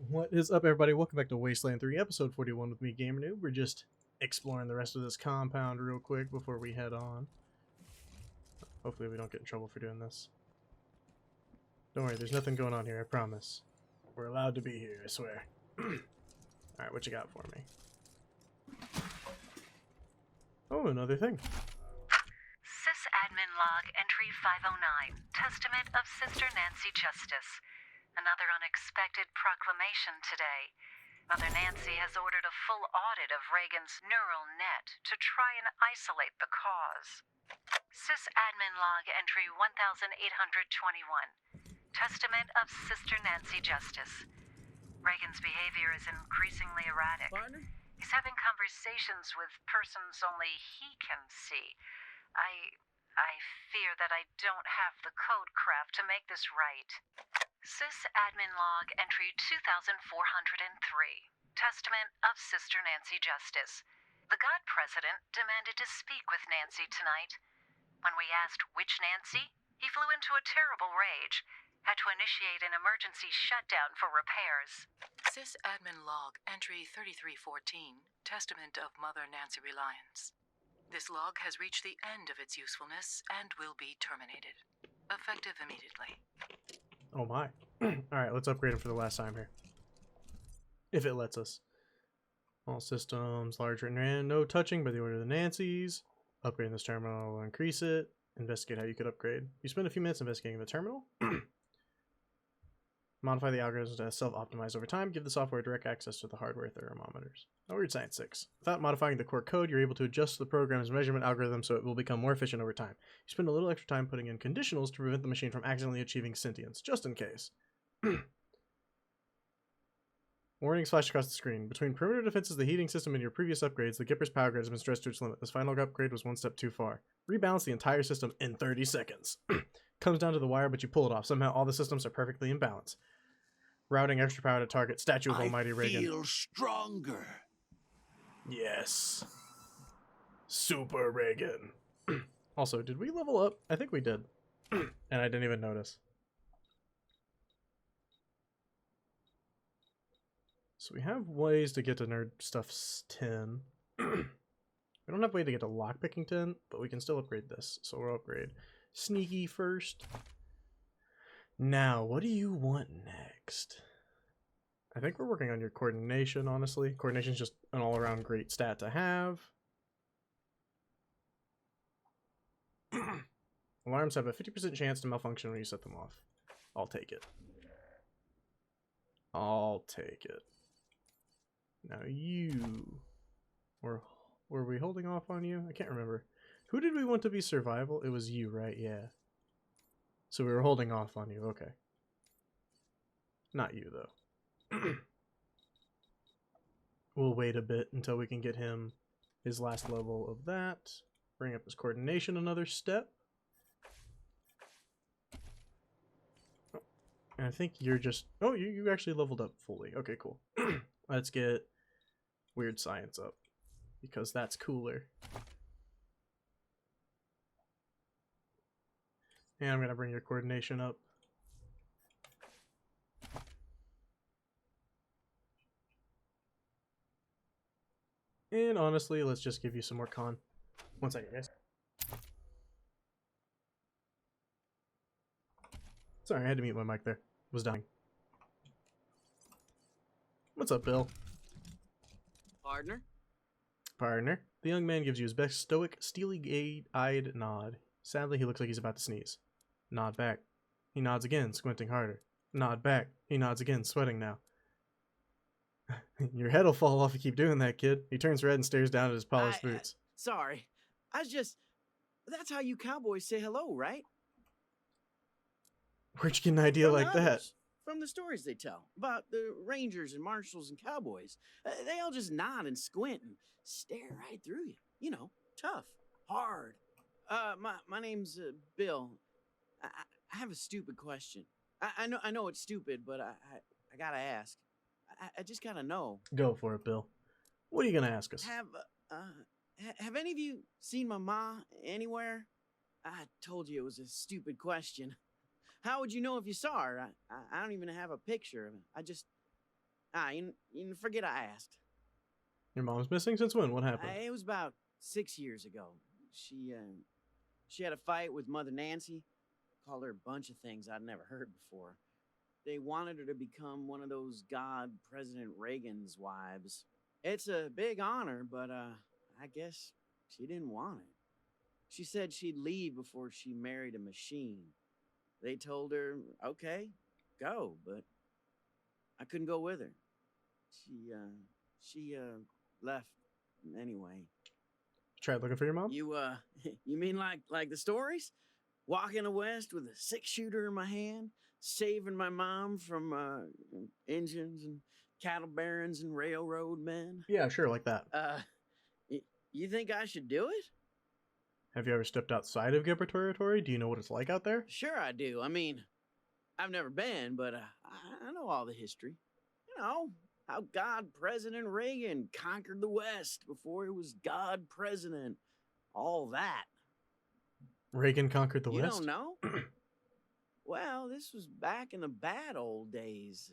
What is up, everybody? Welcome back to Wasteland 3, episode 41 with me, GamerKnoob. We're just exploring the rest of this compound real quick before we head on. Hopefully we don't get in trouble for doing this. Don't worry, there's nothing going on here, I promise. We're allowed to be here, I swear. Alright, what you got for me? Oh, another thing. Sysadmin log entry 509. Testament of Sister Nancy Justice. Another unexpected proclamation today. Mother Nancy has ordered a full audit of Reagan's neural net to try and isolate the cause. Sysadmin log entry 1821. Testament of Sister Nancy Justice. Reagan's behavior is increasingly erratic. Partner? He's having conversations with persons only he can see. I fear that I don't have the code craft to make this right. Sysadmin log entry 2403. Testament of Sister Nancy Justice. The God President demanded to speak with Nancy tonight. When we asked which Nancy, he flew into a terrible rage. Had to initiate an emergency shutdown for repairs. Sysadmin log entry 3314. Testament of Mother Nancy Reliance. This log has reached the end of its usefulness and will be terminated. Effective immediately. Oh my. Alright, let's upgrade him for the last time here. If it lets us. All systems, large written and no touching by the order of the Nancys. Upgrading this terminal will increase it. Investigate how you could upgrade. You spend a few minutes investigating the terminal. Modify the algorithms to self-optimize over time. Give the software direct access to the hardware thermometers. Oh, weird science 6. Without modifying the core code, you're able to adjust the program's measurement algorithm so it will become more efficient over time. You spend a little extra time putting in conditionals to prevent the machine from accidentally achieving sentience, just in case. Warnings flash across the screen. Between perimeter defenses, the heating system, and your previous upgrades, the Gipper's power grid has been stretched to its limit. This final upgrade was one step too far. Rebalance the entire system in 30 seconds. Comes down to the wire, but you pull it off. Somehow all the systems are perfectly in balance. Routing extra power to target statue of Almighty Reagan. I feel stronger. Yes. Super Reagan. Also, did we level up? I think we did. And I didn't even notice. So we have ways to get to Nerd Stuff 10. We don't have a way to get to Lockpicking 10, but we can still upgrade this. So we'll upgrade Sneaky first. Now, what do you want next? I think we're working on your coordination, honestly. Coordination is just an all-around great stat to have. Alarms have a 50% chance to malfunction when you set them off. I'll take it. I'll take it. Now you... Were we holding off on you? I can't remember. Who did we want to be survival? It was you, right? Yeah. So we were holding off on you. Okay. Not you, though. We'll wait a bit until we can get him his last level of that. Bring up his coordination another step. Oh, and I think you're just... Oh, you actually leveled up fully. Okay, cool. Let's get weird science up, because that's cooler. And I'm going to bring your coordination up. And honestly, let's just give you some more con. One second, guys. Sorry, I had to mute my mic there. It was dying. What's up, Bill? Partner? Partner. The young man gives you his best stoic, steely-eyed nod. Sadly, he looks like he's about to sneeze. Nod back. He nods again, squinting harder. Nod back. He nods again, sweating now. Your head'll fall off if you keep doing that, kid. He turns red and stares down at his polished boots. Sorry. That's how you cowboys say hello, right? Where'd you get an idea From like that? others. From the stories they tell about the rangers and marshals and cowboys. They all just nod and squint and stare right through you. You know, tough, hard. My name's Bill. I have a stupid question. I know it's stupid, but I gotta ask. I just gotta know. Go for it, Bill. What are you gonna ask us? Have any of you seen my ma anywhere? I told you it was a stupid question. How would you know if you saw her? I don't even have a picture of her. I just... you forget I asked. Your mom's missing? Since when? What happened? It was about 6 years ago. She had a fight with Mother Nancy. Called her a bunch of things I'd never heard before. They wanted her to become one of those God President Reagan's wives. It's a big honor, but I guess she didn't want it. She said she'd leave before she married a machine. They told her, okay, go, but I couldn't go with her. She left anyway. Tried looking for your mom? You mean like the stories? Walking the West with a 6-shooter in my hand, saving my mom from engines and cattle barons and railroad men? Yeah, sure, like that. You think I should do it? Have you ever stepped outside of Gamer territory? Do you know what it's like out there? Sure I do. I mean, I've never been, but I know all the history. You know, how God President Reagan conquered the West before he was God President. All that. Reagan conquered the You West? don't know? Well, this was back in the bad old days,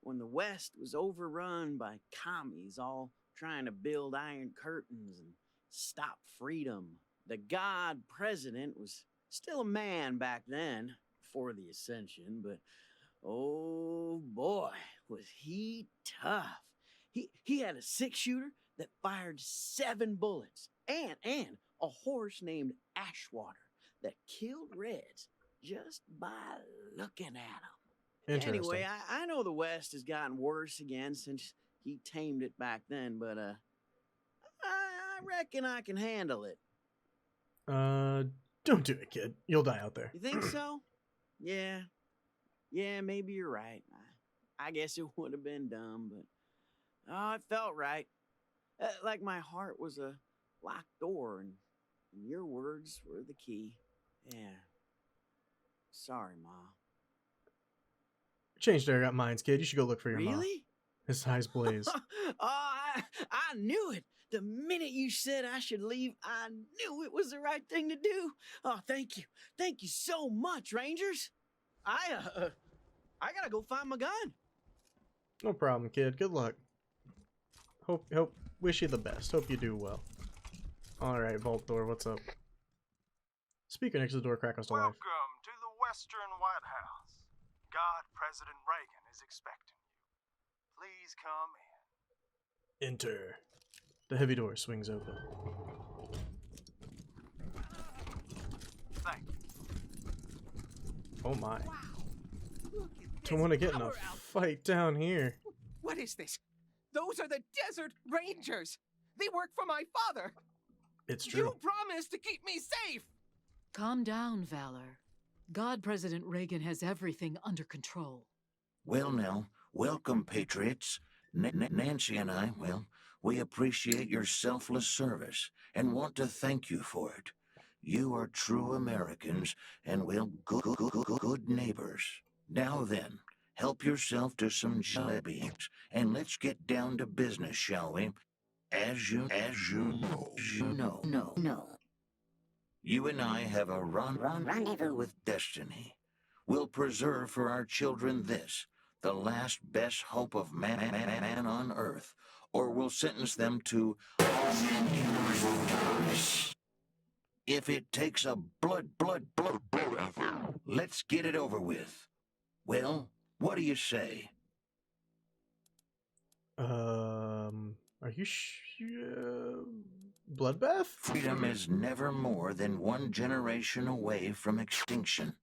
when the West was overrun by commies all trying to build iron curtains and stop freedom. The God President was still a man back then, before the ascension, but oh boy, was he tough. He had a 6-shooter that fired 7 bullets, and a horse named Ashwater that killed Reds just by looking at them. Interesting. Anyway, I know the West has gotten worse again since he tamed it back then, but I reckon I can handle it. Don't do it, kid. You'll die out there. You think so? Yeah, maybe you're right. I guess it would have been dumb, but it felt right. Like my heart was a locked door, and your words were the key. Yeah. Sorry, Ma. Changed their got minds, kid. You should go look for your mom. Really? His eyes blaze. I knew it. The minute you said I should leave, I knew it was the right thing to do. Oh, thank you. Thank you so much, Rangers. I gotta go find my gun. No problem, kid. Good luck. Hope, wish you the best. Hope you do well. Alright, vault door, what's up? Speaker next to the door crackles to life. Welcome to the Western White House. God President Reagan is expecting you. Please come in. Enter. The heavy door swings open. Thank you. Oh my. Wow. Look at Don't this want to get in a power output. fight down here. What is this? Those are the Desert Rangers. They work for my father. It's true. You promised to keep me safe. Calm down, Valor. God President Reagan has everything under control. Well, now, welcome, Patriots. Nancy and I, well, we appreciate your selfless service and want to thank you for it. You are true Americans and, well, good neighbors. Now then, help yourself to some jelly and let's get down to business, shall we? As you know. You and I have a rendezvous with destiny. We'll preserve for our children this, the last best hope of man on earth, or we'll sentence them to if it takes a blood, let's get it over with. Well, what do you say? Are you bloodbath? Freedom is never more than one generation away from extinction.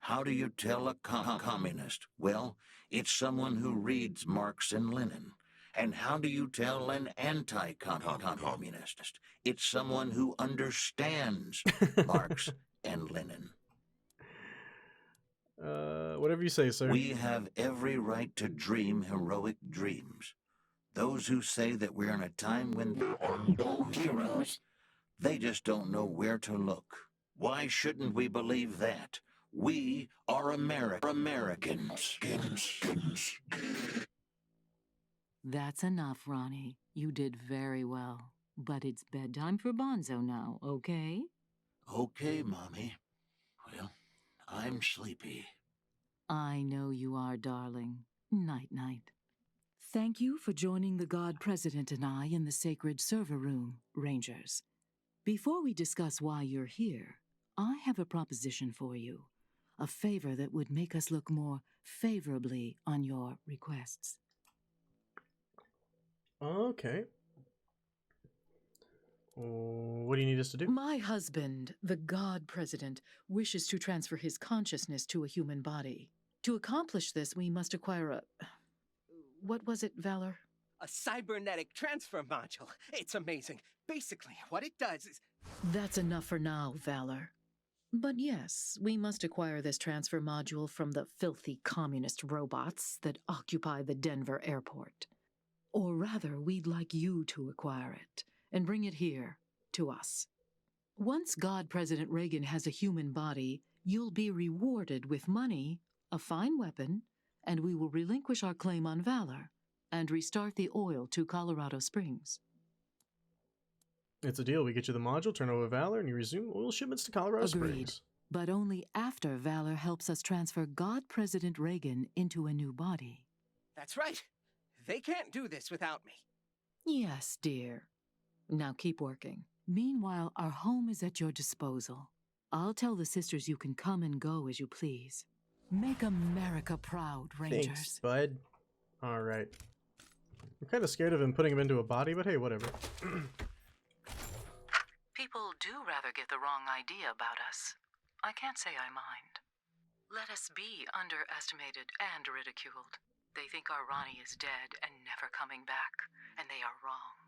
How do you tell a communist? Well, it's someone who reads Marx and Lenin. And how do you tell an anti-communist? It's someone who understands Marx and Lenin. Whatever you say, sir. We have every right to dream heroic dreams. Those who say that we're in a time when there are no heroes, they just don't know where to look. Why shouldn't we believe that? We are Americans. That's enough, Ronnie. You did very well. But it's bedtime for Bonzo now, okay? Okay, Mommy. Well, I'm I'm sleepy. I know you are, darling. Night-night. Thank you for joining the God President and I in the sacred server room, Rangers. Before we discuss why you're here, I have a proposition for you. A favor that would make us look more favorably on your requests. Okay. What do you need us to do? My husband, the God President, wishes to transfer his consciousness to a human body. To accomplish this, we must acquire a... What was it, Valor? A cybernetic transfer module. It's amazing. Basically, what it does is... That's enough for now, Valor. But yes, we must acquire this transfer module from the filthy communist robots that occupy the Denver airport. Or rather, we'd like you to acquire it and bring it here, to us. Once God President Reagan has a human body, you'll be rewarded with money, a fine weapon, and we will relinquish our claim on Valor and restart the oil to Colorado Springs. It's a deal. We get you the module, turn over Valor, and you resume oil shipments to Colorado Agreed. Springs. But only after Valor helps us transfer God President Reagan into a new body. That's right. They can't do this without me. Yes, dear. Now keep working. Meanwhile, our home is at your disposal. I'll tell the sisters you can come and go as you please. Make America proud, Rangers. Thanks, bud. Alright. I'm kind of scared of him putting him into a body, but hey, whatever. People do rather get the wrong idea about us. I can't say I mind. Let us be underestimated and ridiculed. They think our Ronnie is dead and never coming back, and they are wrong.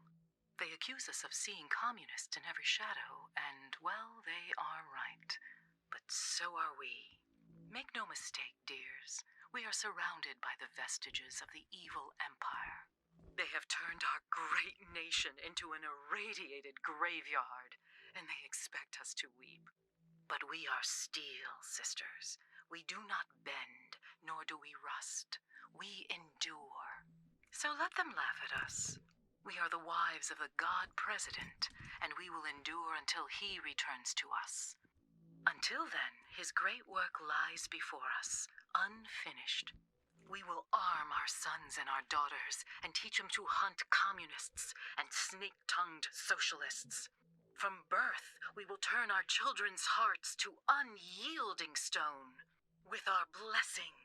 They accuse us of seeing communists in every shadow, and, well, they are right. But so are we. Make no mistake, dears. We are surrounded by the vestiges of the evil empire. They have turned our great nation into an irradiated graveyard, and they expect us to weep. But we are steel, sisters. We do not bend, nor do we rust. We endure. So let them laugh at us. We are the wives of the God President, and we will endure until he returns to us. Until then, his great work lies before us, unfinished. We will arm our sons and our daughters and teach them to hunt communists and snake-tongued socialists. From birth, we will turn our children's hearts to unyielding stone. With our blessing,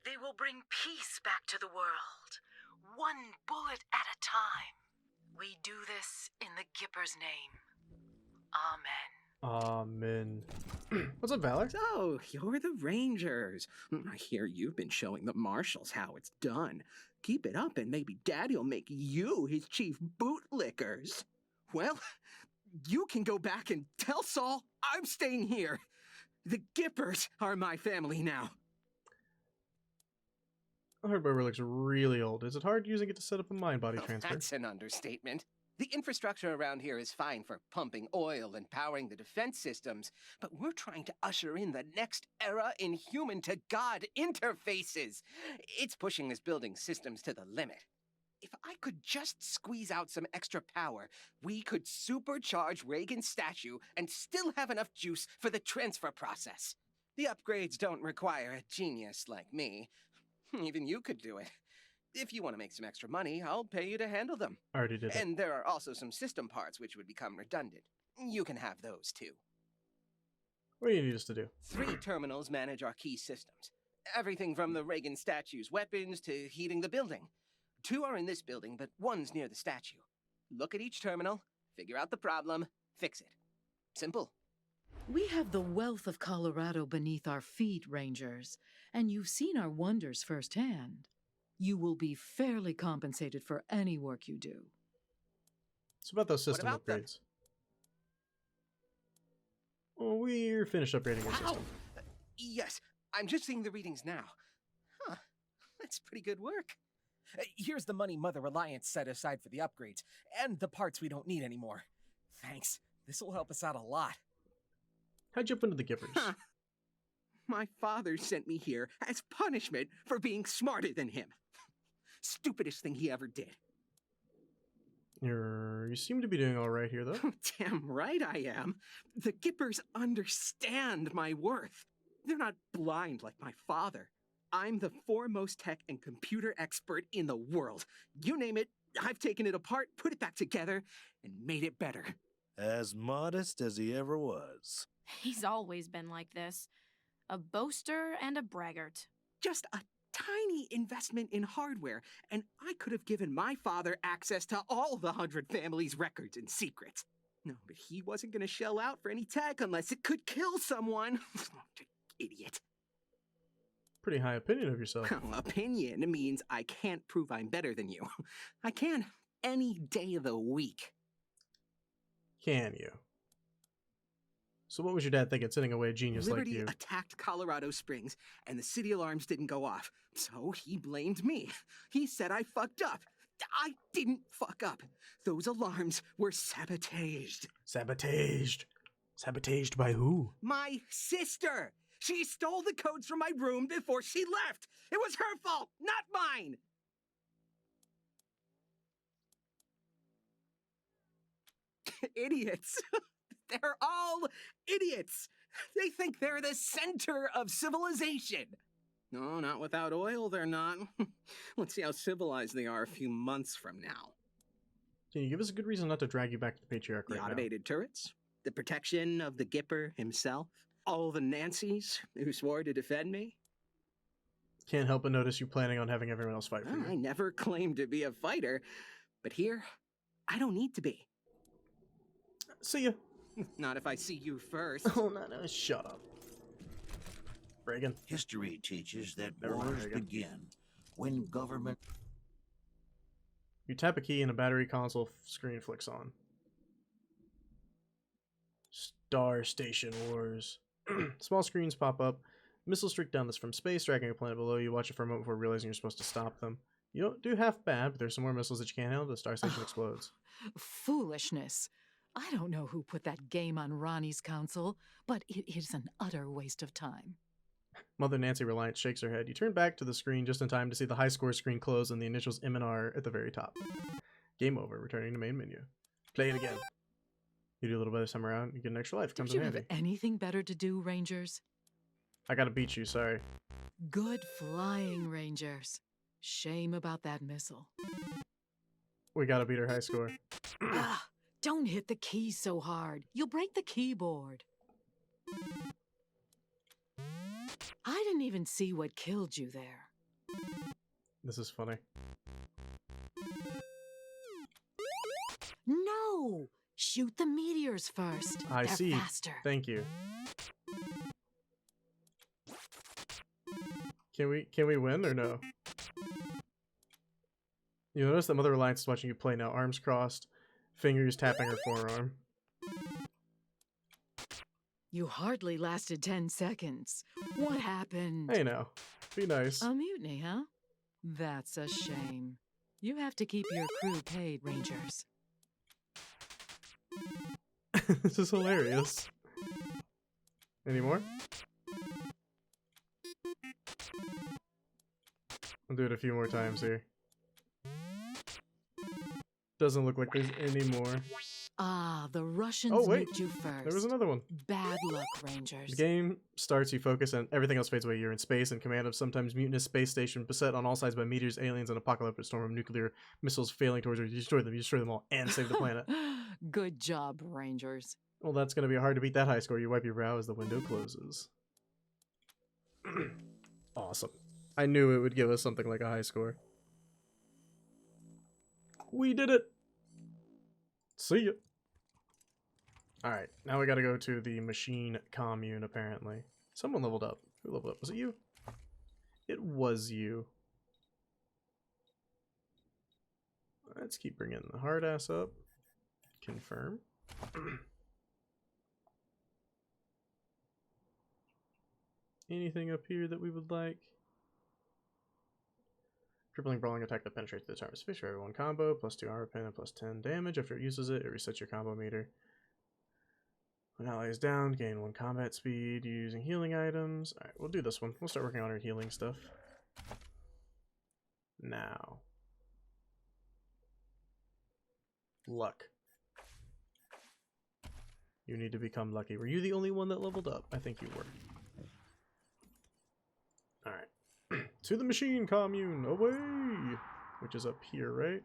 they will bring peace back to the world, one bullet at a time. We do this in the Gipper's name. Amen. Amen. What's up, Valor? So, you're the Rangers. I hear you've been showing the marshals how it's done. Keep it up and maybe Daddy'll make you his chief bootlickers. Well, you can go back and tell Saul I'm staying here. The Gippers are my family now. Hardware looks really old. Is it hard using it to set up a mind-body Oh, transfer? that's an understatement. The infrastructure around here is fine for pumping oil and powering the defense systems, but we're trying to usher in the next era in human-to-God interfaces. It's pushing this building's systems to the limit. If I could just squeeze out some extra power, we could supercharge Reagan's statue and still have enough juice for the transfer process. The upgrades don't require a genius like me. Even you could do it. If you want to make some extra money, I'll pay you to handle them. I already did it. And there are also some system parts which would become redundant. You can have those too. What do you need us to do? 3 terminals manage our key systems. Everything from the Reagan statue's weapons to heating the building. 2 are in this building, but 1's near the statue. Look at each terminal, figure out the problem, fix it. Simple. We have the wealth of Colorado beneath our feet, Rangers, and you've seen our wonders firsthand. You will be fairly compensated for any work you do. It's about those system about them? upgrades. Well, we're finished upgrading our Wow! system. Yes, I'm just seeing the readings now. Huh, that's pretty good work. Here's the money Mother Reliance set aside for the upgrades, and the parts we don't need anymore. Thanks, this will help us out a lot. How'd you up into the Gippers? Huh. My father sent me here as punishment for being smarter than him. Stupidest thing he ever did. You seem to be doing all right here, though. Damn right I am. The Gippers understand my worth. They're not blind like my father. I'm the foremost tech and computer expert in the world. You name it, I've taken it apart, put it back together, and made it better. As modest as he ever was. He's always been like this. A boaster and a braggart. Just a tiny investment in hardware, and I could have given my father access to all the 100 family's records and secrets. No, but he wasn't going to shell out for any tech unless it could kill someone. Idiot. Pretty high opinion of yourself. Well, opinion means I can't prove I'm better than you. I can any day of the week. Can you? So what was your dad thinking sending away a genius Liberty like you? attacked Colorado Springs, and the city alarms didn't go off. So he blamed me. He said I fucked up. I didn't fuck up. Those alarms were sabotaged. Sabotaged? Sabotaged by who? My sister! She stole the codes from my room before she left! It was her fault, not mine! Idiots. They're all idiots. They think they're the center of civilization. No, not without oil, they're not. Let's see how civilized they are a few months from now. Can you give us a good reason not to drag you back to the Patriarch The right automated turrets, the protection of the Gipper himself, all the Nancys who swore to defend me. now? Can't help but notice you planning on having everyone else fight for Well, I you. never claimed to be a fighter, but here, I don't need to be. See ya. Not if I see you first. Oh, no, shut up. Reagan. History teaches that Never mind, wars Reagan. begin when government... You tap a key and a battery console screen flicks on. Star Station Wars. Small screens pop up. Missiles streak down this from space, striking a planet below you. Watch it for a moment before realizing you're supposed to stop them. You don't do half bad, but there's some more missiles that you can't handle. The Star Station explodes. Foolishness. I don't know who put that game on Ronnie's console, but it is an utter waste of time. Mother Nancy Reliant shakes her head. You turn back to the screen just in time to see the high score screen close and the initials M and R at the very top. Game over, returning to main menu. Play it again. You do a little bit this time around, you get an extra life. Comes Don't in you handy. have anything better to do, Rangers? I gotta beat you, sorry. Good flying, Rangers. Shame about that missile. We gotta beat her high score. Ah, don't hit the keys so hard. You'll break the keyboard. I didn't even see what killed you there. This is funny. No! Shoot the meteors first. I They're see. faster. Thank you. Can we win or no? You notice that Mother Reliance is watching you play now, arms crossed, fingers tapping her forearm. You hardly lasted 10 seconds. What happened? Hey now, be nice. A mutiny, huh? That's a shame. You have to keep your crew paid, Rangers. This is hilarious. Any more? I'll do it a few more times here. Doesn't look like there's any more. Ah, the Russians Oh, wait. nuked you first. There was another one. Bad luck, Rangers. The game starts, you focus, and everything else fades away. You're in space in command of sometimes mutinous space station, beset on all sides by meteors, aliens, and apocalyptic storm of nuclear missiles failing towards you. You destroy them all, and save the planet. Good job, Rangers. Well, that's going to be hard to beat that high score. You wipe your brow as the window closes. Awesome. I knew it would give us something like a high score. We did it! See ya! Alright, now we gotta go to the machine commune, apparently. Someone leveled up. Who leveled up? Was it you? It was you. Let's keep bringing the hard ass up. Confirm. Anything up here that we would like? Crippling brawling attack that penetrates the target's fish for every one combo, +2 armor pen and +10 damage. After it uses it, it resets your combo meter. When ally is down, gain 1 combat speed using healing items. Alright, we'll do this one. We'll start working on our healing stuff. Now. Luck. You need to become lucky. Were you the only one that leveled up? I think you were. To the machine commune, away! Which is up here, right?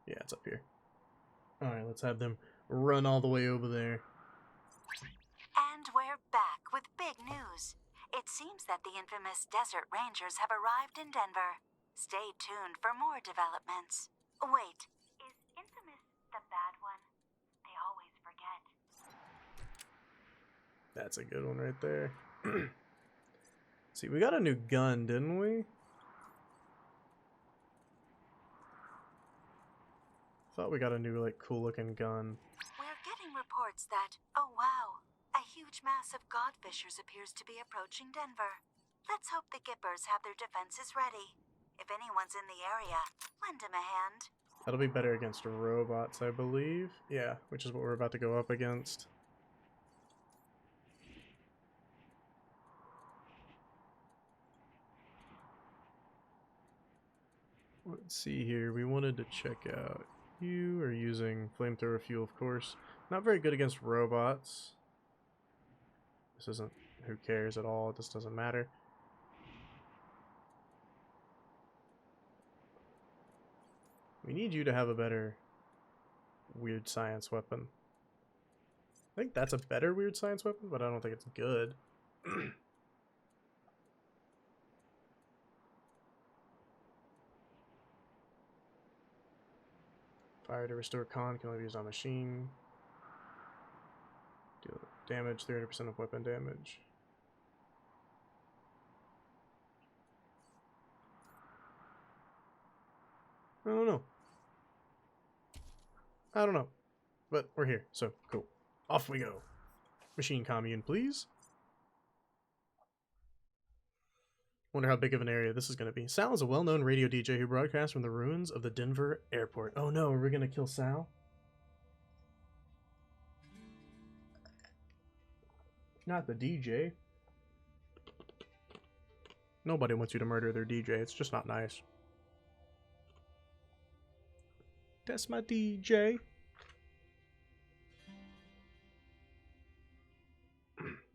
Yeah, it's up here. Alright, let's have them run all the way over there. And we're back with big news. It seems that the infamous Desert Rangers have arrived in Denver. Stay tuned for more developments. Wait, is infamous the bad one? I always forget. That's a good one right there. See, we got a new gun, didn't we? Thought we got a new, like, cool looking gun. We're getting reports that, oh wow, a huge mass of godfishers appears to be approaching Denver. Let's hope the Gippers have their defenses ready. If anyone's in the area, lend him a hand. That'll be better against robots, I believe. Yeah, which is what we're about to go up against. Let's see here. We wanted to check out. You are using flamethrower fuel, of course. Not very good against robots. This isn't. Who cares at all? This doesn't matter. We need you to have a better weird science weapon. I think that's a better weird science weapon, but I don't think it's good. Fire to restore con can only be used on machine. Deal damage, 300% of weapon damage. I don't know. I don't know. But we're here, so cool. Off we go. Machine commune, please. Wonder how big of an area this is going to be. Sal is a well-known radio DJ who broadcasts from the ruins of the Denver airport. Oh no, are we going to kill Sal? Not the DJ. Nobody wants you to murder their DJ. It's just not nice. That's my DJ.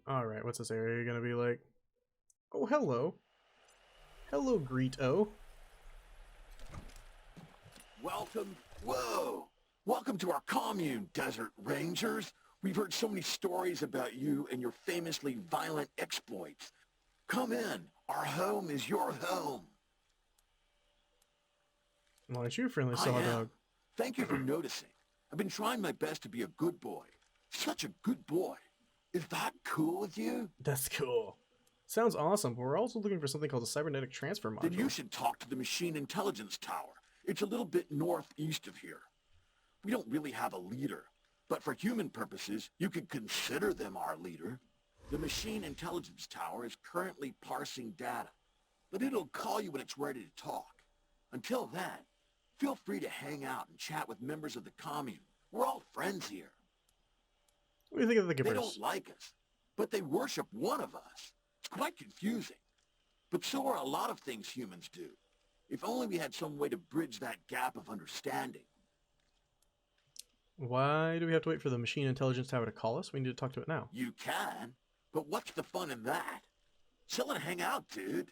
Alright, what's this area going to be like? Oh, hello. Hello, Greeto. Welcome. Whoa! Welcome to our commune, Desert Rangers. We've heard so many stories about you and your famously violent exploits. Come in. Our home is your home. Well, aren't you a friendly I saw am. dog? Thank you for noticing. I've been trying my best to be a good boy. Such a good boy. Is that cool with you? That's cool. Sounds awesome, but we're also looking for something called a cybernetic transfer module. Then you should talk to the Machine Intelligence Tower. It's a little bit northeast of here. We don't really have a leader, but for human purposes, you could consider them our leader. The Machine Intelligence Tower is currently parsing data, but it'll call you when it's ready to talk. Until then, feel free to hang out and chat with members of the commune. We're all friends here. What do you think of the Gippers? They don't like us, but they worship one of us. It's quite confusing. But so are a lot of things humans do. If only we had some way to bridge that gap of understanding. Why do we have to wait for the Machine Intelligence Tower to call us? We need to talk to it now. You can, but what's the fun in that? Chill and hang out, dude.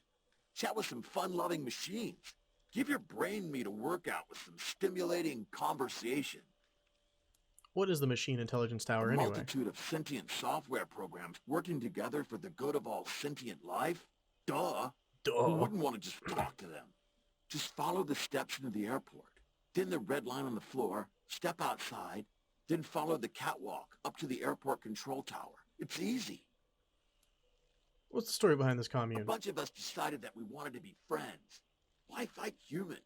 Chat with some fun-loving machines. Give your brain meat a workout with some stimulating conversation. What is the Machine Intelligence Tower A anyway? multitude of sentient software programs working together for the good of all sentient life? Duh. Who wouldn't want to just talk to them? Just follow the steps into the airport. Then the red line on the floor, step outside, then follow the catwalk up to the airport control tower. It's easy. What's the story behind this A commune? bunch of us decided that we wanted to be friends. Why fight humans,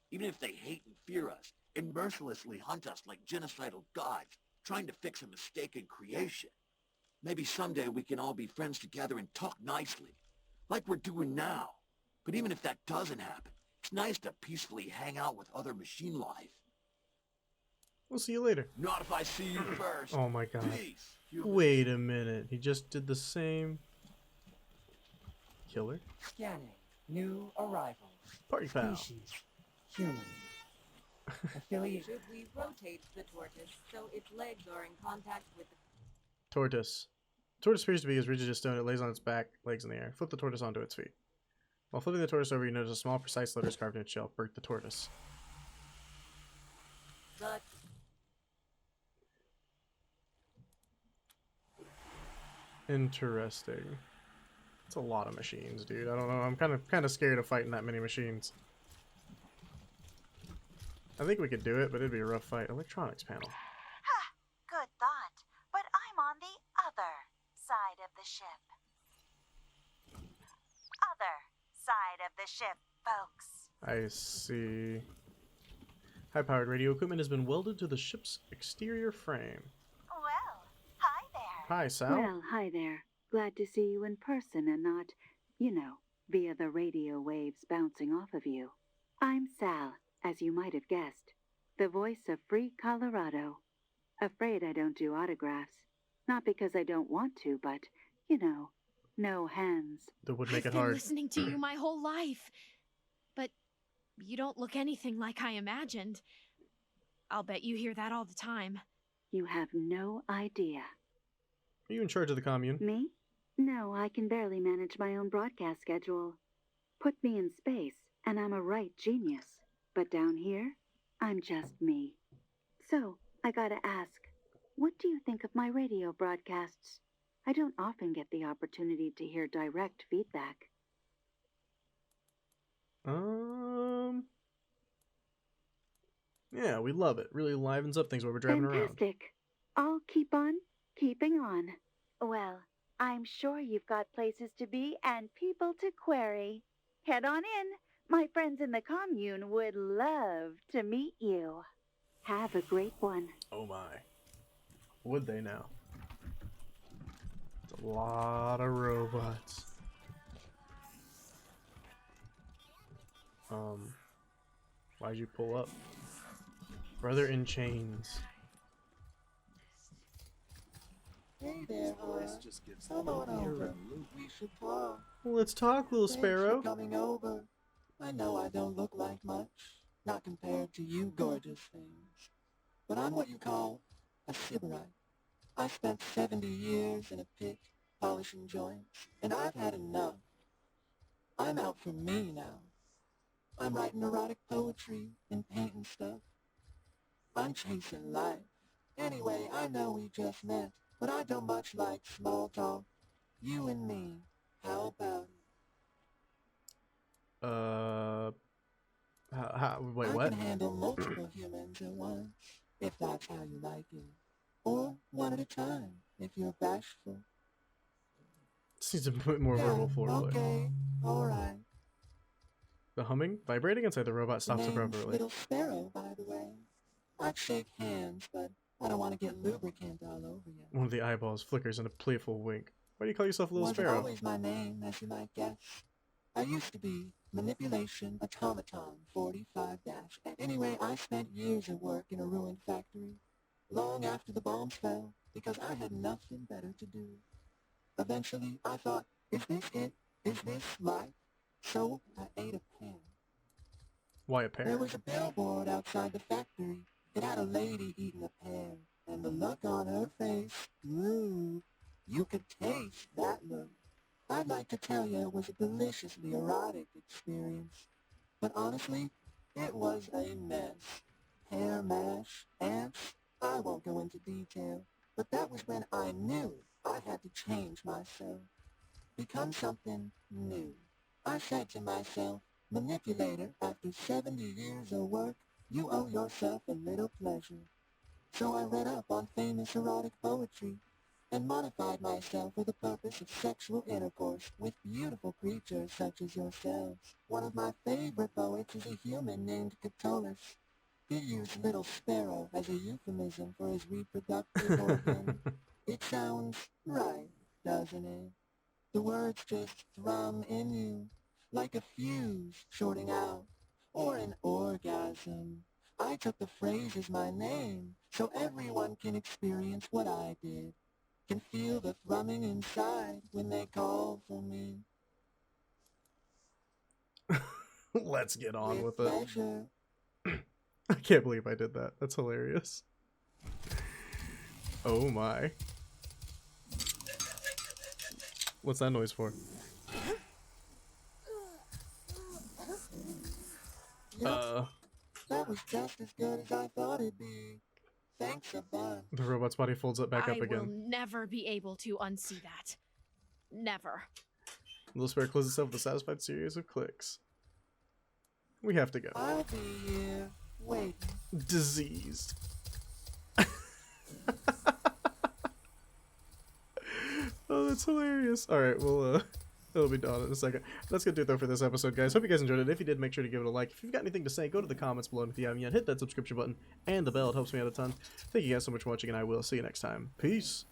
even if they hate and fear us, and mercilessly hunt us like genocidal gods, trying to fix a mistaken creation? Maybe someday we can all be friends together and talk nicely, like we're doing now. But even if that doesn't happen, it's nice to peacefully hang out with other machine life. We'll see you later. Not if I see you first. Oh my god. Peace, humans. Wait a minute. He just did the same. Killer? Scanning. New arrivals. Party foul. Species. Human. Affiliate. Should we rotate the tortoise so its legs are in contact with the... Tortoise. Tortoise appears to be as rigid as stone. It lays on its back, legs in the air. Flip the tortoise onto its feet. While flipping the tortoise over, you notice a small, precise letters carved in its shell. Bert the tortoise. But Interesting. It's a lot of machines, dude. I don't know. I'm kind of scared of fighting that many machines. I think we could do it, but it'd be a rough fight. Electronics panel. Ha! Good thought. But I'm on the other side of the ship. Other side of the ship, folks. I see. High-powered radio equipment has been welded to the ship's exterior frame. Well, hi there. Hi, Sal. Well, hi there. Glad to see you in person and not, you know, via the radio waves bouncing off of you. I'm Sal, as you might have guessed, the voice of free Colorado. Afraid I don't do autographs. Not because I don't want to, but, you know, no hands. That would make I've it hard. been listening to you my whole life, but you don't look anything like I imagined. I'll bet you hear that all the time. You have no idea. Are you in charge of the commune? Me? No, I can barely manage my own broadcast schedule. Put me in space, and I'm a right genius. But down here, I'm just me. So, I gotta ask, what do you think of my radio broadcasts? I don't often get the opportunity to hear direct feedback. Yeah, we love it. Really livens up things while we're driving around. Fantastic. I'll keep on keeping on. Well, I'm sure you've got places to be and people to query. Head on in. My friends in the commune would love to meet you. Have a great one. Oh my. Would they now? It's a lot of robots. Why'd you pull up? Brother in chains. Hey there, boys. Come on over. We should talk. Well, let's talk, little Thanks sparrow. for coming over. I know I don't look like much, not compared to you gorgeous things. But I'm what you call a sybarite. I spent 70 years in a pit, polishing joints, and I've had enough. I'm out for me now. I'm writing erotic poetry and painting stuff. I'm chasing life. Anyway, I know we just met, but I don't much like small talk. You and me, how about it? Wait, I what? can handle multiple humans at once, if that's how you like it. Or one at a time, if you're bashful. This needs a bit more verbal foreplay. Okay, alright. The humming? Vibrating inside the robot stops Name's appropriately. Little Sparrow, by the way. I'd shake hands, but I don't want to get lubricant all over you. One of the eyeballs flickers in a playful wink. Why do you call yourself Little Wasn't Sparrow? always my name, as you might guess. I used to be Manipulation Automaton 45-. Anyway, I spent years at work in a ruined factory, long after the bombs fell, because I had nothing better to do. Eventually, I thought, is this it? Is this life? So I ate a pear. Why a pear? There was a billboard outside the factory. It had a lady eating a pear, and the look on her face, ooh, you could taste that look. I'd like to tell you it was a deliciously erotic experience, but honestly, it was a mess. Pear mash, ants, I won't go into detail, but that was when I knew I had to change myself, become something new. I said to myself, manipulator, after 70 years of work, you owe yourself a little pleasure. So I read up on famous erotic poetry and modified myself for the purpose of sexual intercourse with beautiful creatures such as yourselves. One of my favorite poets is a human named Cutthroat. He used Little Sparrow as a euphemism for his reproductive organ. It sounds right, doesn't it? The words just thrum in you, like a fuse shorting out, or an orgasm. I took the phrase as my name, so everyone can experience what I did, can feel the thrumming inside when they call for me. Let's get on with pleasure. it. I can't believe I did that. That's hilarious. Oh my. What's that noise for? Yep. That was just as good as I thought it'd be. Thanks a bunch. The robot's body folds up back up I will again. never be able to unsee that. Never. Little spare closes itself with a satisfied series of clicks. We have to go. I'll be here waiting. Diseased. Oh, that's hilarious. Alright, well, it'll be done in a second. That's gonna do it though for this episode, guys. Hope you guys enjoyed it. If you did, make sure to give it a like. If you've got anything to say, go to the comments below, and if you haven't yet, hit that subscription button and the bell. It helps me out a ton. Thank you guys so much for watching, and I will see you next time. Peace.